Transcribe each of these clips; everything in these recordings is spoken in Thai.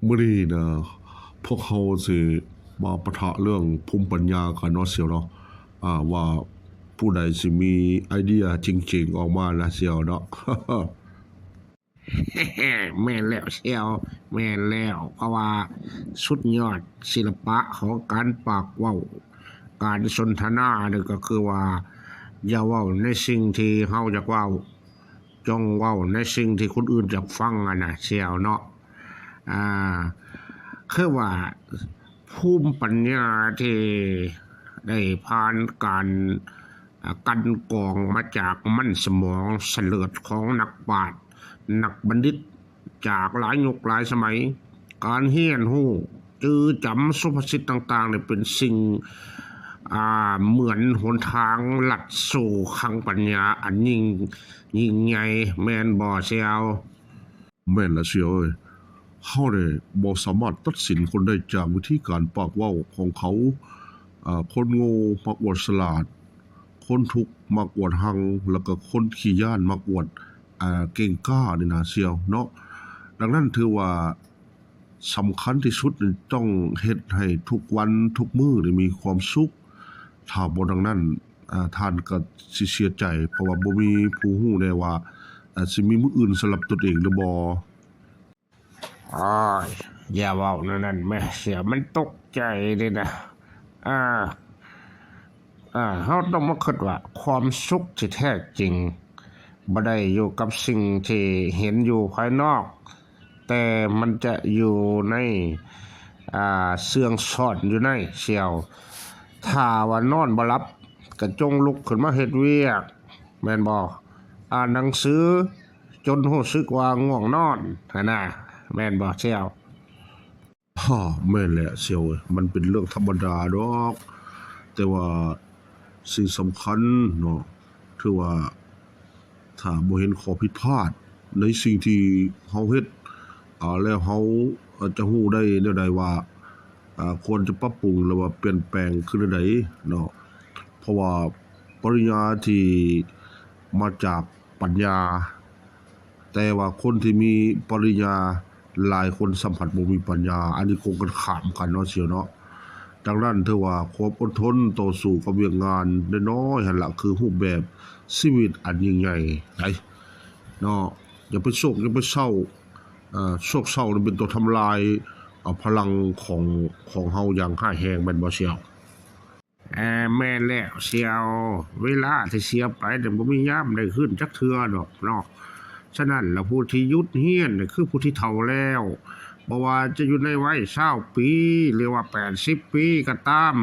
มื้อนี้นะพวกเขาสิมาปะทะเรื่องภูมิปัญญากันเนาะเสี่ยวเนาะว่าผู้ใดสิมีไอเดียจริงๆออกมาละเสี่ยวเนาะ แม่นแล้วเชียวแม่นแล้วเพราะว่าสุดยอดศิลปะของการปากเว้าการสนทนานี่ก็คือว่าอย่าเว้าในสิ่งที่เฮาอยากเว้าจงเว้าในสิ่งที่คนอื่นอยากฟังนะเชียวเนาะอ่าคือว่าภูมิปัญญาที่ได้ผ่านการกันกรองมาจากมันสมองเสลิดของนักปราชญ์นักบัณฑิตจากหลายยุคหลายสมัยการเฮียนหู้จือจำสุภาษิตต่างๆเนี่ยเป็นสิ่งเหมือนหนทางหลัดสู่คลังปัญญาอันยิ่งใหญ่แม่นบ่เซียวแม่นละเสี่ยวเอ้ยเฮาเนี่ยบ่สามารถตัดสินคนได้จากวิธีการปากเว้าของเขาคนโง่มักอวดฉลาดคนทุกข์มักอวดหังแล้วก็คนขี้ย้านมักอวดเก่งกล้านี่นะเสี่ยวเนาะดังนั้นถือว่าสำคัญที่สุดนี่ต้องเฮ็ดให้ทุกวันทุกมื้อนี่มีความสุขถ้าบ่ดังนั้นท่านก็สิเสียใจเพราะว่าบ่มีผู้ฮู้แน่ว่าสิมีมื้ออื่นสำหรับตนเองหรือบ่ อ้ายอย่าเว้านั่นแม่เสียมันตกใจเลยนะอ่าเฮาต้องมาคิดว่าความสุขที่แท้จริงบ่ได้อยู่กับสิ่งที่เห็นอยู่ภายนอกแต่มันจะอยู่ในเสื่องซ่อนอยู่ในเชียวถ้าว่านอนบ่หลับก็จงลุกขึ้นมาเฮ็ดเวียกแม่นบ่อ่านหนังสือจนรู้สึกว่าง่วงนอนหั่นน่ะแม่นบ่เชียวแม่นแหละเสี่ยวเอ้ยมันเป็นเรื่องธรรมดาดอกแต่ว่าสิ่งสำคัญเนาะคือว่าถ้าบ่เห็นข้อผิดพลาดในสิ่งที่เฮาเฮ็ดแล้วเฮาจะฮู้ได้แนวใดว่าควรจะปรับปรุงหรือว่าเปลี่ยนแปลงคือแนวใดเนาะเพราะว่าปริญญาที่มาจากปัญญาแต่ว่าคนที่มีปริญญาหลายคนสัมผัสบ่มีปัญญาอันนี้คงกันข้ามกันเนาะเสี่ยวเนาะ ดังนั้นถือว่าความอดทนต่อสู้กับเวียกงานน้อยๆหั่นล่ะคือรูปแบบชีวิตอันยิ่งใหญ่ไดเนาะอย่าไปโศกอย่าไปเศร้าโศกเศร้านี่เป็นตัวทำลายพลังของเฮาอย่างร้ายแรงแม่นบ่เสี่ยวแม่นแล้วเสียวเวลาที่เสียไปเนี่ยบ่มียามได้คืนจักเทื่อดอกเนาะฉะนั้นแล้วผู้ที่หยุดเฮียนนี่คือผู้ที่เฒ่าแล้วบ่ว่าจะอยู่ในวัย20ปีหรือว่า80ปีก็ตาม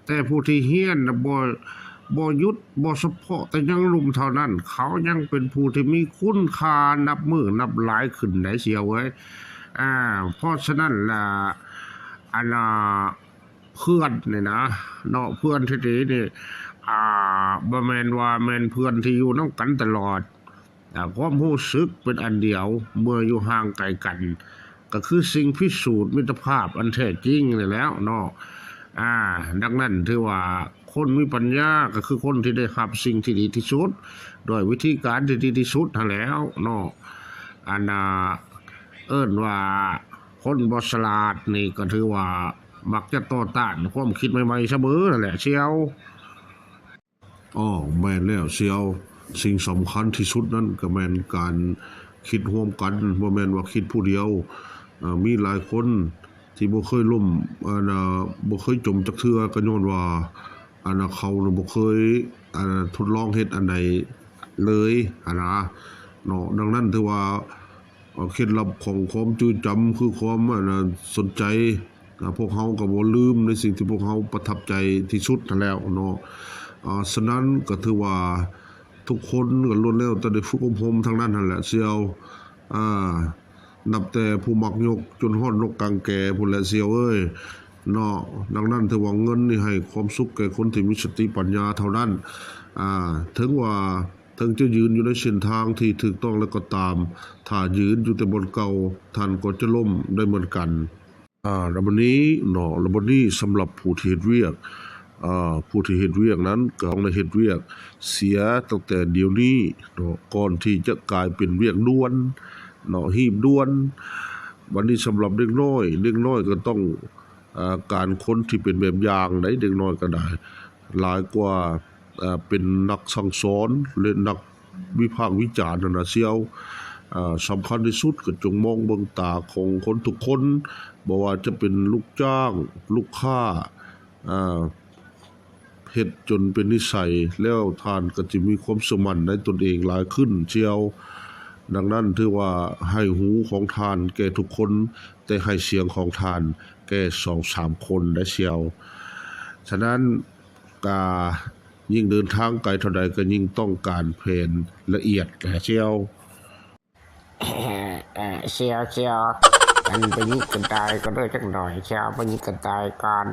แต่ผู้ที่เฮียนน่ะบ่หยุดบ่เฉพาะแต่ยังหนุ่มเท่านั้นเขายังเป็นผู้ที่มีคุณค่านับมื้อนับหลายขึ้นได้เสียวเอ้ยอ่าเพราะฉะนั้นล่ะอันน่ะ เพื่อนนี่นะเนาะเพื่อนที่ดีนี่บ่แม่นว่าแม่นเพื่อนที่อยู่นำกันตลอดความรู้สึกเป็นอันเดียวเมื่ออยู่ห่างไกลกันก็คือสิ่งพิสูจน์มิตรภาพอันแท้จริงนี่แหล้วเนาะอ่าดังนั้นถือว่าคนมีปัญญาก็คือคนที่ได้รับสิ่งที่ดีที่สุดโดยวิธีการที่ดีที่สุดนั่นแหล้วเนาะอันเอิ้นว่าคนบ่ฉลาดนี่ก็ถือว่ามักจะต่อต้านความคิดใหม่ๆเสมอนั่นแหละเชียวแม่นแล้วเสี่ยวสิ่งสำคัญที่สุดนั้นก็แม่นการคิดร่วมกันบ่แม่นว่าคิดผู้เดียวมีหลายคนที่บ่เคยล่มบ่เคยจมจักเทื่อก็ย้อนว่าเขาน่ะบ่เคยทดลองเฮ็ดอันใดเลยนะเนาะดังนั้นถือว่าเคล็ดลับของความจืดจำคือความสนใจพวกเขาก็บ่ลืมในสิ่งที่พวกเขาประทับใจที่สุดนั่นแล้วเนาะฉะนั้นก็ถือว่าทุกคนก็ล้วนแล้วแต่ได้ฝึกอบรมทางนั้นนั่นแหละเสี่ยวอ่านับแต่ผู้มักยกจนฮอดนกกางแก่พุ่นแหละเสี่ยวเอ้ยเนาะดังนั้นถือว่าเงินนี่ให้ความสุขแก่คนที่มีสติปัญญาเท่านั้นถึงว่าถึงจะยืนอยู่ในเส้นทางที่ถูกต้องแล้วก็ตามถ้ายืนอยู่แต่บนเก่าท่านก็จะล้มได้เหมือนกันแล้วบัดนี้เนาะแล้วบัดนี้สำหรับผู้ที่เฮ็ดเวียกผู้ที่เฮ็ดเวียกนั้นก็ต้องได้เฮ็ดเวียกเสียตั้งแต่เดี๋ยวนี้เนาะก่อนที่จะกลายเป็นเวียกด่วนเนาะหีบด่วน วันนี้สำหรับเด็กน้อยก็ต้องการคนที่เป็นแบบอย่างได้เด็กน้อยก็ได้หลายกว่าเป็นนักสั่งสอนหรือนักวิพากษ์วิจารณ์นั่นนะเสียวสำคัญที่สุดก็จงมองเบิ่งตาของคนทุกคนบ่ว่าจะเป็นลูกจ้างลูกค้าอ่าเฮ็ดจนเป็นนิสัยแล้วท่านก็จะมีความเชื่อมั่นในตนเองหลายขึ้นเชียว ดังนั้นถือว่าให้หูของทานแก่ทุกคนแต่ให้เสียงของทานแก่2-3 คนได้เชียวฉะนั้นกายิ่งเดินทางไกลเท่าใดก็ยิ่งต้องการแผนละเอียดแก่เชียว เชียวอันไปยิงกันตายก็ได้จักหน่อยเชียวไปยิงกันตายกัน